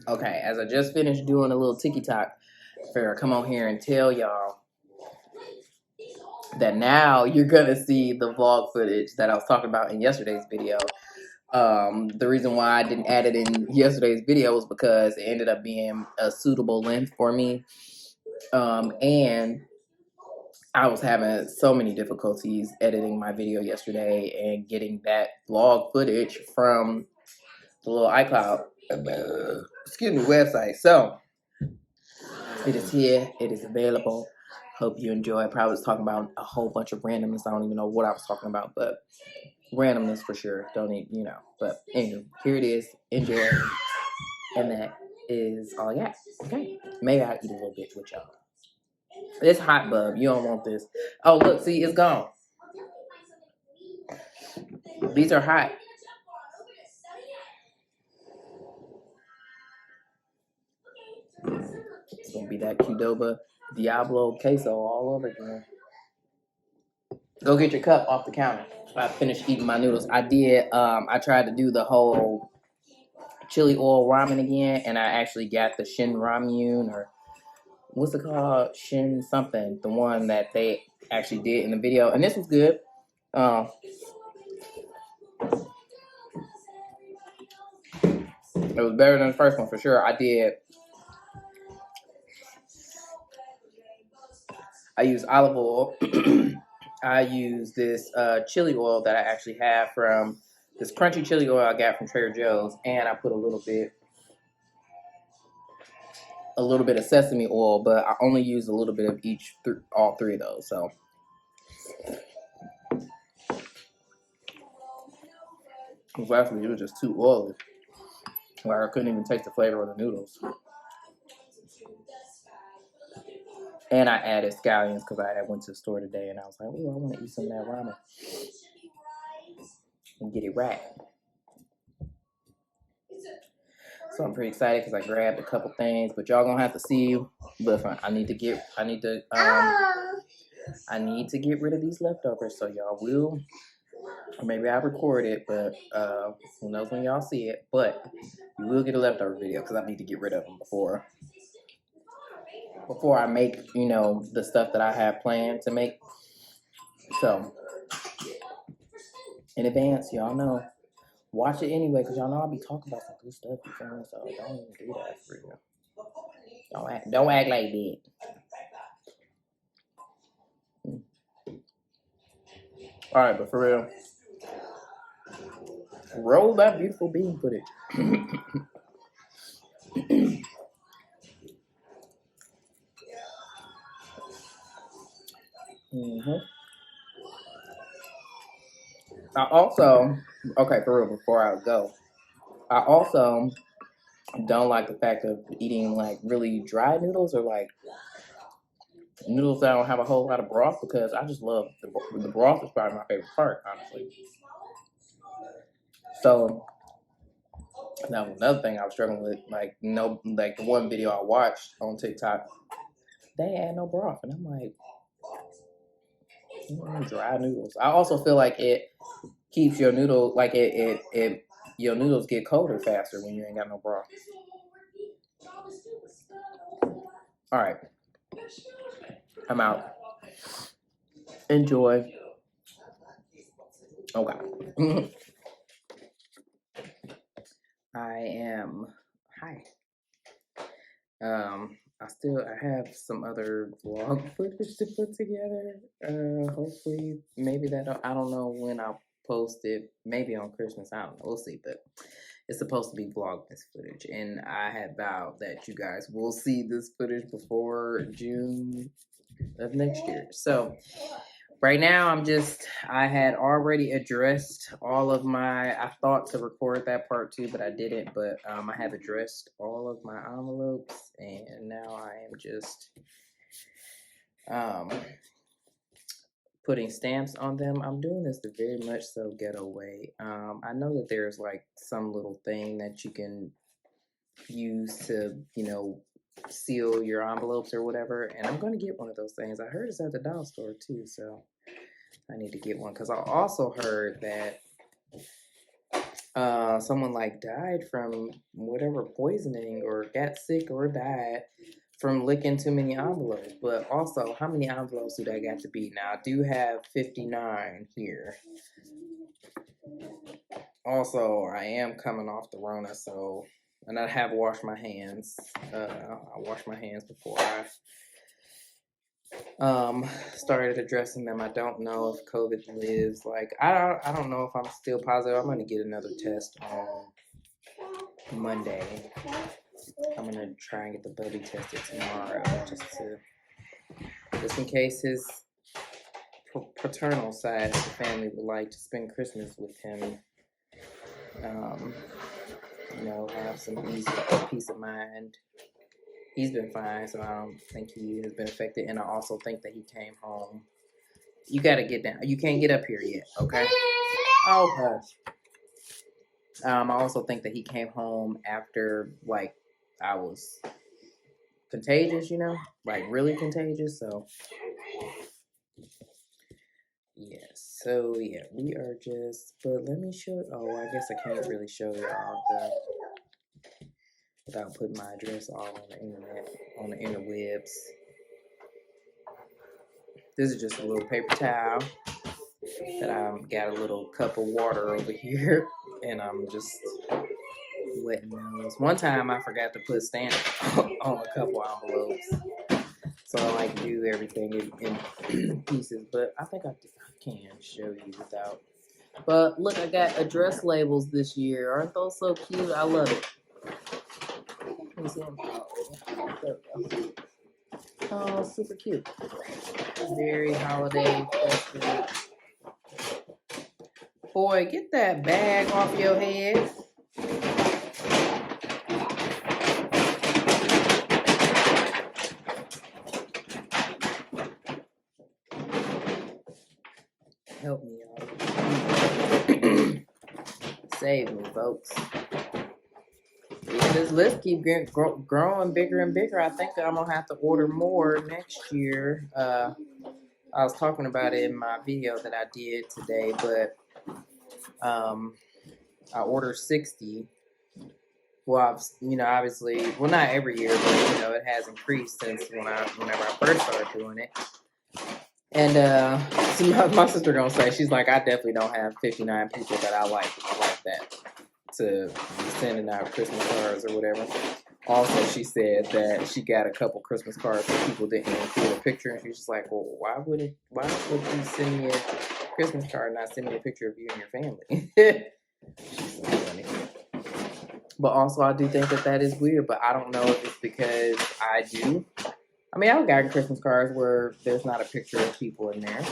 Okay, as I just finished doing a little TikTok, fair, come on here and tell y'all that now you're gonna see the vlog footage that I was talking about in yesterday's video. The reason why I didn't add it in yesterday's video was because it ended up being a suitable length for me. And I was having so many difficulties editing my video yesterday and getting that vlog footage from the little iCloud, website. So it is here. It is available. Hope you enjoy. I probably was talking about a whole bunch of randomness. I don't even know what I was talking about, but randomness for sure. Don't need, But anyway, here it is. Enjoy. And that is all I got. Okay. Maybe I'll eat a little bit with y'all. It's hot, bub. You don't want this. Oh, look. See, it's gone. These are hot. It's going to be that Qdoba Diablo queso all over again. Go get your cup off the counter. I finished eating my noodles. I tried to do the whole chili oil ramen again, and I actually got the Shin Ramyun, or what's it called? Shin something. The one that they actually did in the video. And this was good. It was better than the first one for sure. I used olive oil. I used this chili oil that I actually have from this crunchy chili oil I got from Trader Joe's, and I put a little bit of sesame oil, but I only used a little bit of all three of those. So actually, it was just too oily. Like I couldn't even taste the flavor of the noodles. And I added scallions because I went to the store today and I was like, oh, I want to eat some of that ramen and get it right. So I'm pretty excited because I grabbed a couple things, but y'all gonna have to see. But I need to get rid of these leftovers, so y'all will. Or maybe I'll record it, but who knows when y'all see it. But you will get a leftover video because I need to get rid of them before I make, the stuff that I have planned to make. So in advance, y'all know. Watch it anyway, because y'all know I'll be talking about some good stuff, you feel me? So don't even do that for real. Don't act like that. Alright, but for real, roll that beautiful bean footage. I also, okay, for real, before I go, I also don't like the fact of eating like really dry noodles or like noodles that don't have a whole lot of broth, because I just love the broth is probably my favorite part, honestly. So now another thing I was struggling with, like the one video I watched on TikTok, they had no broth, and I'm like, dry noodles. I also feel like it keeps your noodle like your noodles get colder faster when you ain't got no broth. All right, I'm out. Enjoy. Okay. I am. Hi. I have some other vlog footage to put together. Hopefully, maybe I don't know when I'll post it. Maybe on Christmas. I don't know. We'll see. But it's supposed to be Vlogmas footage, and I had vowed that you guys will see this footage before June of next year. So right now, I had already addressed all of I thought to record that part too, but I didn't. But I have addressed all of my envelopes, and now I am just putting stamps on them. I'm doing this the very much so ghetto way. I know that there's like some little thing that you can use to, seal your envelopes or whatever, and I'm going to get one of those things. I heard it's at the dollar store too, so I need to get one, because I also heard that someone like died from whatever poisoning or got sick or died from licking too many envelopes. But also, how many envelopes do that got to be? Now, I do have 59 here. Also, I am coming off the Rona, so, and I have washed my hands. I washed my hands before I started addressing them. I don't know if COVID lives. Like, I don't know if I'm still positive. I'm gonna get another test on Monday. I'm gonna try and get the buddy tested tomorrow, just in case his paternal side of the family would like to spend Christmas with him. You know, have some easy peace of mind. He's been fine, so I don't think he has been affected. And I also think that he came home. You gotta get down. You can't get up here yet, okay? Oh, hush. I also think that he came home after, like, I was contagious, you know? Like, really contagious, so. Yes, so, yeah, we are just, but let me show, oh, I guess I can't really show y'all without putting my address all on the internet, on the interwebs. This is just a little paper towel that I got a little cup of water over here, and I'm just wetting those. One time I forgot to put stamps on a couple envelopes, so I like to do everything in pieces, but I think I can show you without. But look, I got address labels this year. Aren't those so cute? I love it. Let me see them. Oh, super cute. Very holiday festive. Boy, get that bag off your head. Help me out. Save me, folks. If this list keep growing bigger and bigger, I think I'm going to have to order more next year. I was talking about it in my video that I did today, but I ordered 60. Well, you know, obviously, well, not every year, but, you know, it has increased since whenever I first started doing it. And so my sister gonna say, she's like, I definitely don't have 59 people that I like that to be sending out Christmas cards or whatever. Also, she said that she got a couple Christmas cards that people didn't include a picture, and she's just like, well, why would you send me a Christmas card and not send me a picture of you and your family? She's so funny. But also, I do think that is weird, but I don't know if it's because I do. I mean, I've gotten Christmas cards where there's not a picture of people in there.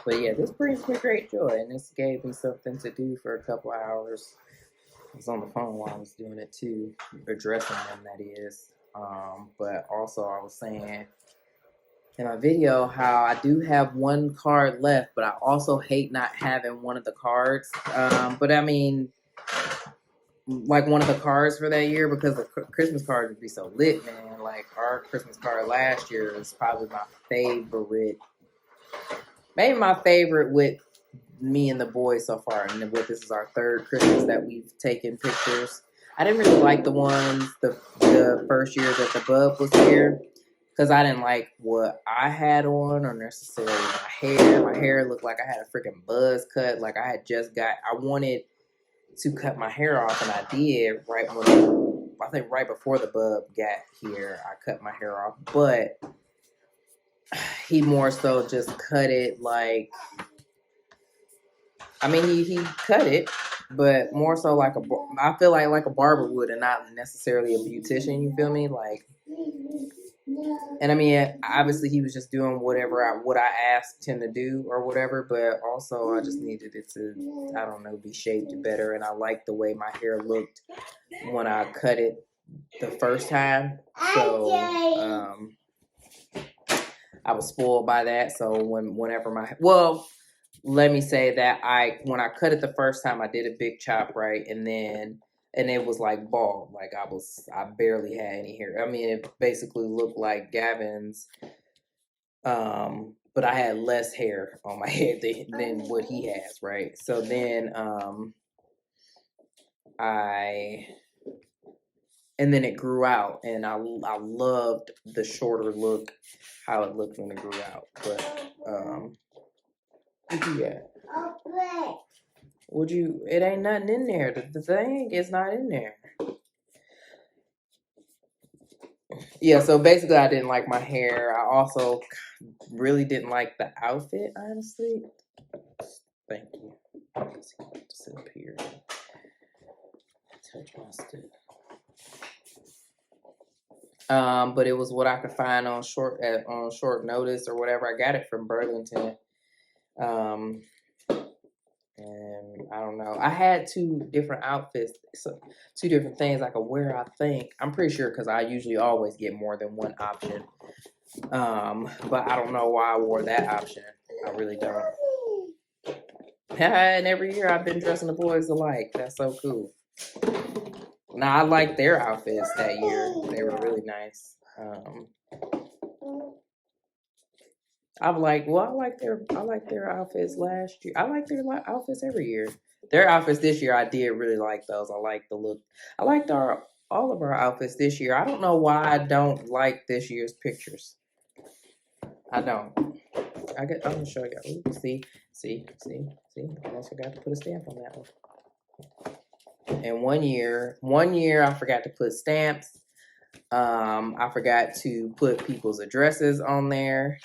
But yeah, this brings me great joy, and this gave me something to do for a couple hours. I was on the phone while I was doing it too, addressing them, that is. But also I was saying in my video how I do have one card left, but I also hate not having one of the cards. But I mean, like one of the cards for that year, because the Christmas cards would be so lit, man. Like our Christmas card last year is probably my favorite. Maybe my favorite with me and the boys so far. And this is our third Christmas that we've taken pictures. I didn't really like the ones the first year that the bub was here, because I didn't like what I had on or necessarily my hair. My hair looked like I had a freaking buzz cut. Like I wanted to cut my hair off, and I did I think right before the bub got here, I cut my hair off. But he more so just cut it like, I mean, he cut it, but more so like I feel like a barber would, and not necessarily a beautician. You feel me? Like, and I mean, obviously he was just doing what I asked him to do or whatever. But also, I just needed it to, I don't know, be shaped better. And I liked the way my hair looked when I cut it the first time. So I was spoiled by that. So whenever let me say that when I cut it the first time, I did a big chop, right? And it was like bald. Like I barely had any hair. I mean, it basically looked like Gavin's. But I had less hair on my head than what he has, right? So then, and then it grew out, and I loved the shorter look, how it looked when it grew out. But what you got? It ain't nothing in there. The thing is not in there. Yeah, so basically I didn't like my hair. I also really didn't like the outfit, honestly. Thank you. Let's see, sit up here. Touch my stick. But it was what I could find on short notice or whatever. I got it from Worthington. And I don't know. I had 2 different outfits, so 2 different things I could wear, I think. I'm pretty sure because I usually always get more than one option. But I don't know why I wore that option. I really don't. And every year I've been dressing the boys alike. That's so cool. Now I liked their outfits that year. They were really nice. I like their outfits last year. I like their outfits every year. Their outfits this year, I did really like those. I like the look. I liked all of our outfits this year. I don't know why I don't like this year's pictures. I don't. I'm gonna show you. Ooh, see. I almost forgot to put a stamp on that one. And one year I forgot to put stamps. I forgot to put people's addresses on there.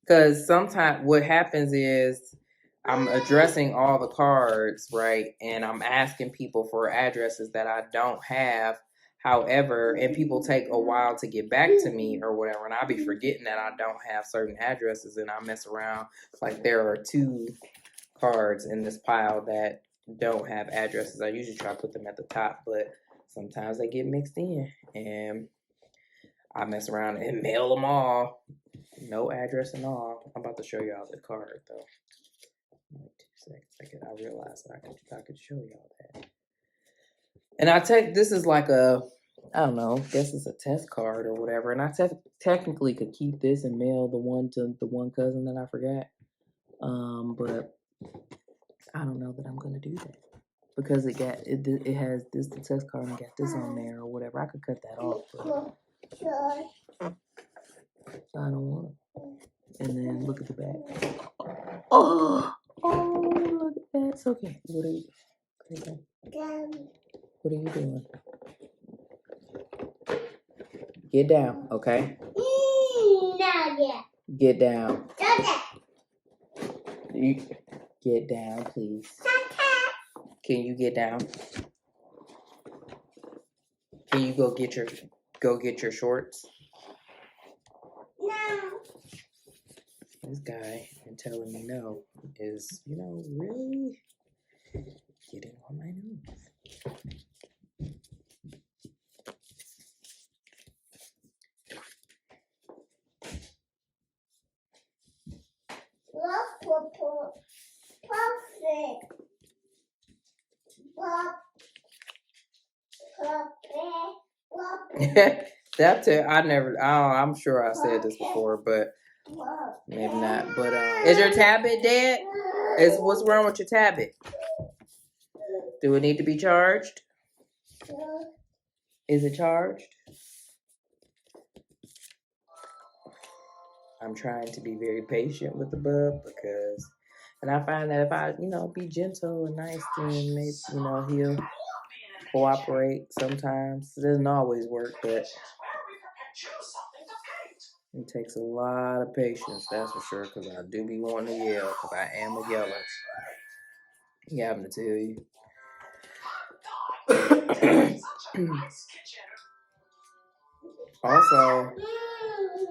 Because sometimes what happens is I'm addressing all the cards, right? And I'm asking people for addresses that I don't have. However, and people take a while to get back to me or whatever. And I'll be forgetting that I don't have certain addresses, and I mess around. Like there are 2 cards in this pile that don't have addresses. I usually try to put them at the top, but sometimes they get mixed in. And I mess around and mail them all. No address and all. I'm about to show y'all the card though. 2 seconds. I realized that I could show y'all that. And this is like I don't know, guess it's a test card or whatever. And I technically could keep this and mail the one to the one cousin that I forgot. But I don't know that I'm gonna do that. Because it has this the test card and got this on there or whatever. I could cut that off, but I don't want to. And then look at the back. Oh, look at that. It's okay. What are you doing? Get down, okay? Get down. Get down, please. Can you get down? Can you go get your shorts? No. This guy and telling me no is, really getting on my nerves. That's it. I'm sure I said this before, but maybe not. But is your tablet dead? What's wrong with your tablet? Do it need to be charged? Is it charged? I'm trying to be very patient with the bub and I find that if I, be gentle and nice, then maybe, he'll cooperate sometimes. It doesn't always work, but it takes a lot of patience, that's for sure, because I do be wanting to yell, because I am a yeller. Yeah, I'm going to tell you. Also,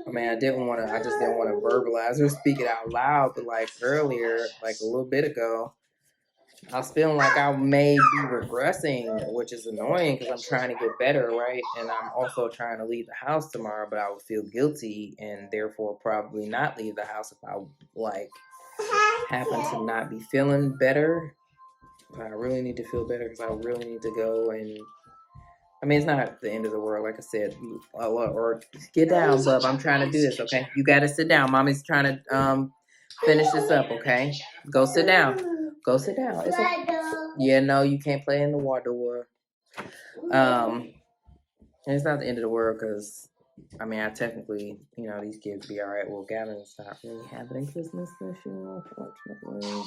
I just didn't want to verbalize or speak it out loud, but like earlier, like a little bit ago, I was feeling like I may be regressing, which is annoying because I'm trying to get better, right? And I'm also trying to leave the house tomorrow, but I would feel guilty and therefore probably not leave the house if I happen to not be feeling better. I really need to feel better because I really need to go and. I mean, it's not the end of the world, like I said. Or get down, bub. I'm trying to do this, okay? You gotta sit down. Mommy's trying to finish this up, okay? Go sit down. Go sit down. It's okay. Yeah, no, you can't play in the water. And it's not the end of the world because, I mean, I technically, these kids be all right. Well, Gavin's not really having Christmas this year, unfortunately.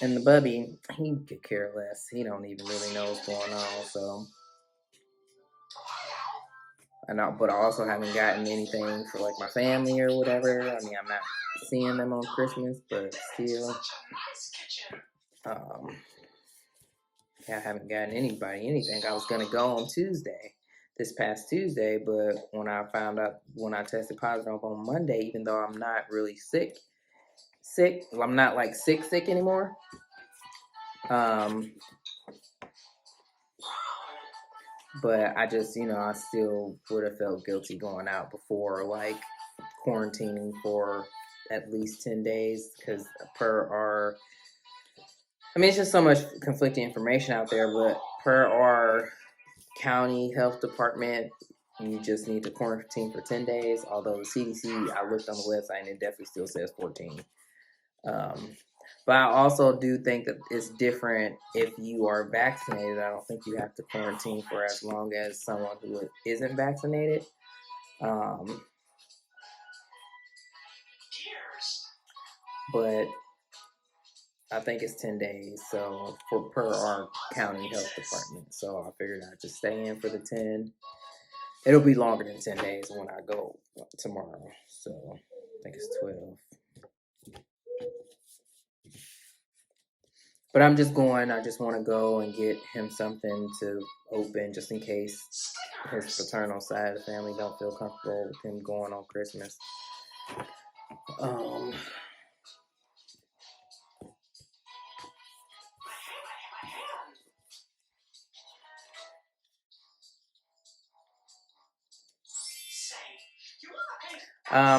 And the bubby, he could care less. He don't even really know what's going on, so. But I also haven't gotten anything for like my family or whatever. I mean, I'm not seeing them on Christmas, but still, I haven't gotten anybody anything. I was gonna go on this past Tuesday, but when I tested positive on Monday, even though I'm not really sick, I'm not like sick anymore. But I just, I still would have felt guilty going out before, like, quarantining for at least 10 days because it's just so much conflicting information out there, but per our county health department, you just need to quarantine for 10 days, although the CDC, I looked on the website and it definitely still says 14. But I also do think that it's different if you are vaccinated. I don't think you have to quarantine for as long as someone who isn't vaccinated. But I think it's 10 days, so per our county health department. So I figured I'd just stay in for the 10. It'll be longer than 10 days when I go tomorrow. So I think it's 12. But I'm just going. I just want to go and get him something to open just in case his paternal side of the family don't feel comfortable with him going on Christmas.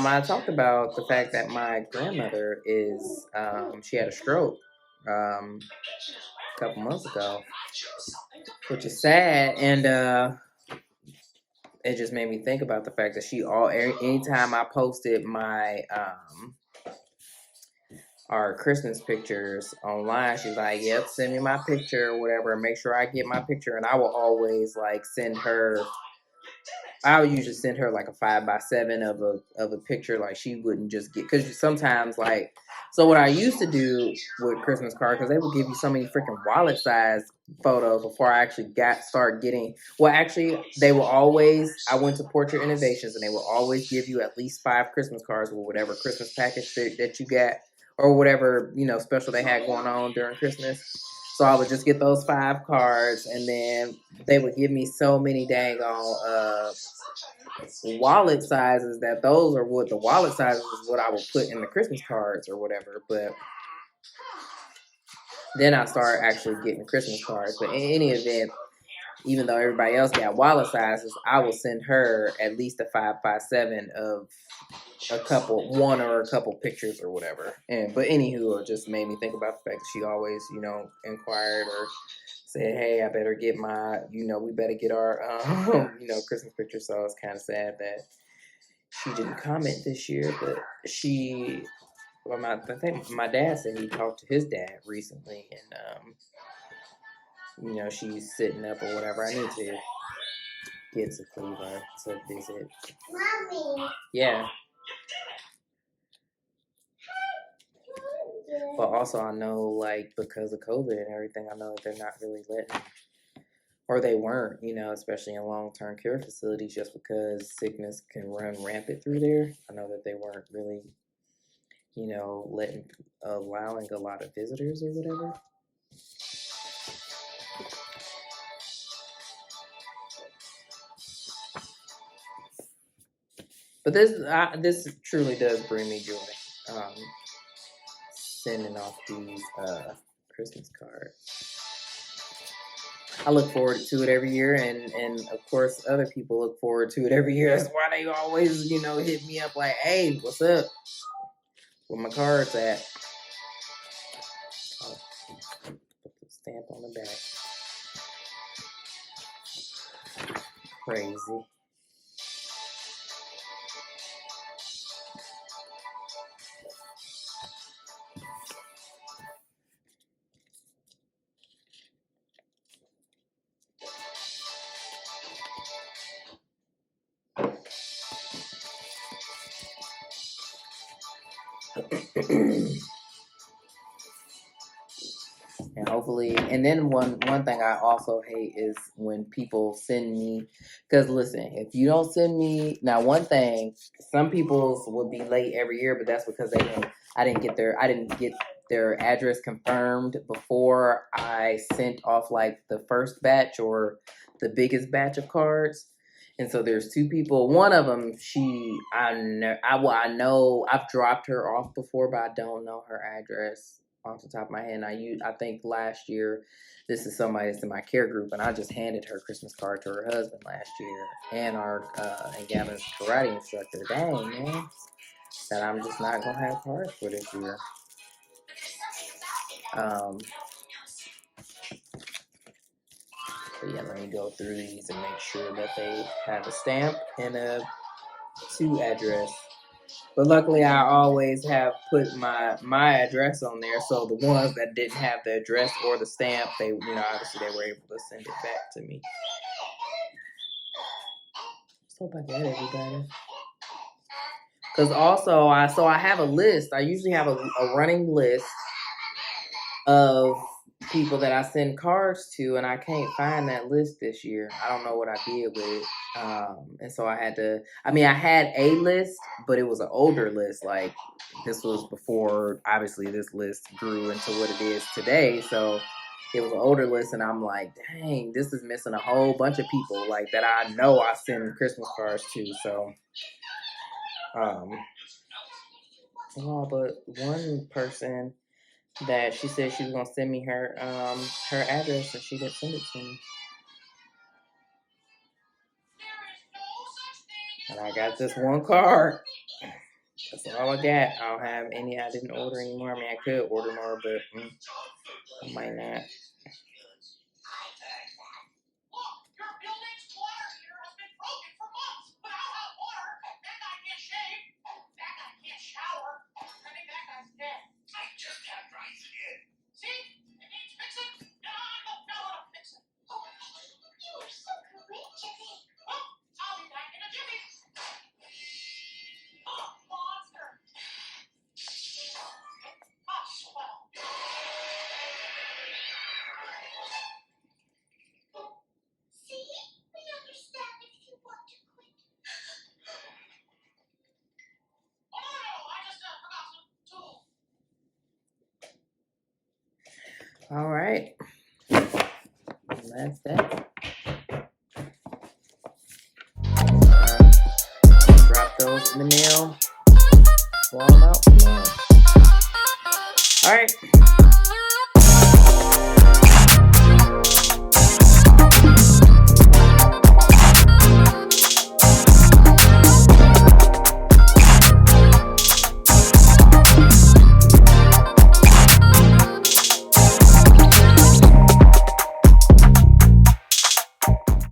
I talked about the fact that my grandmother she had a stroke a couple months ago, which is sad, and it just made me think about the fact that anytime I posted my our Christmas pictures online, she's like, "Yep, send me my picture or whatever. Make sure I get my picture." And I will always send her. I would usually send her like a 5x7 of a picture, like she wouldn't just get, because sometimes so what I used to do with Christmas cards, because they would give you so many freaking wallet size photos before I actually start getting. Well, actually, they will always. I went to Portrait Innovations, and they will always give you at least 5 Christmas cards with whatever Christmas package that you got, or whatever special they had going on during Christmas. So I would just get those 5 cards, and then they would give me so many dang on wallet sizes that those are what the wallet sizes is what I would put in the Christmas cards or whatever. But then I started actually getting Christmas cards. But in any event, even though everybody else got wallet sizes, I will send her at least a 5x7 of one or a couple pictures or whatever. But anywho, it just made me think about the fact that she always, inquired or said, "Hey, I better get my, we better get our, Christmas picture." So it's kind of sad that she didn't comment this year, but I think my dad said he talked to his dad recently, and she's sitting up or whatever. I need to get to Cleveland to visit. Mommy. Yeah. But also I know, because of COVID and everything, I know that they're not really letting, or they weren't, especially in long-term care facilities, just because sickness can run rampant through there. I know that they weren't really, allowing a lot of visitors or whatever. But this truly does bring me joy. Sending off these Christmas cards. I look forward to it every year, and of course other people look forward to it every year. That's why they always, hit me up like, "Hey, what's up? Where my cards at?" stamp on the back. Crazy. And hopefully, and then one thing I also hate is when people send me, because listen, if you don't send me, now one thing, some people's will be late every year, but that's because I didn't get their address confirmed before I sent off like the first batch or the biggest batch of cards. And so there's two people. One of them, I know I've dropped her off before, but I don't know her address off the top of my head. I think last year, this is somebody that's in my care group, and I just handed her Christmas card to her husband last year, and and Gavin's karate instructor. Dang, man, that I'm just not gonna have cards for this year. But yeah, let me go through these and make sure that they have a stamp and a to address. But luckily, I always have put my address on there, so the ones that didn't have the address or the stamp, they obviously they were able to send it back to me. So about that, everybody. Because also, I have a list. I usually have a running list of people that I send cards to, and I can't find that list this year. I don't know what I did with it. And so I had a list, but it was an older list. Like, this was before, obviously, this list grew into what it is today. So it was an older list, and I'm like, dang, this is missing a whole bunch of people, like, that I know I send Christmas cards to. So, but one person that she said she was gonna send me her address, and she didn't send it to me. And I got this one card. That's all I got. I don't have any. I didn't order anymore. I mean, I could order more, but I might not. All right. That's that. Drop those in the mail. Wall them out. All right.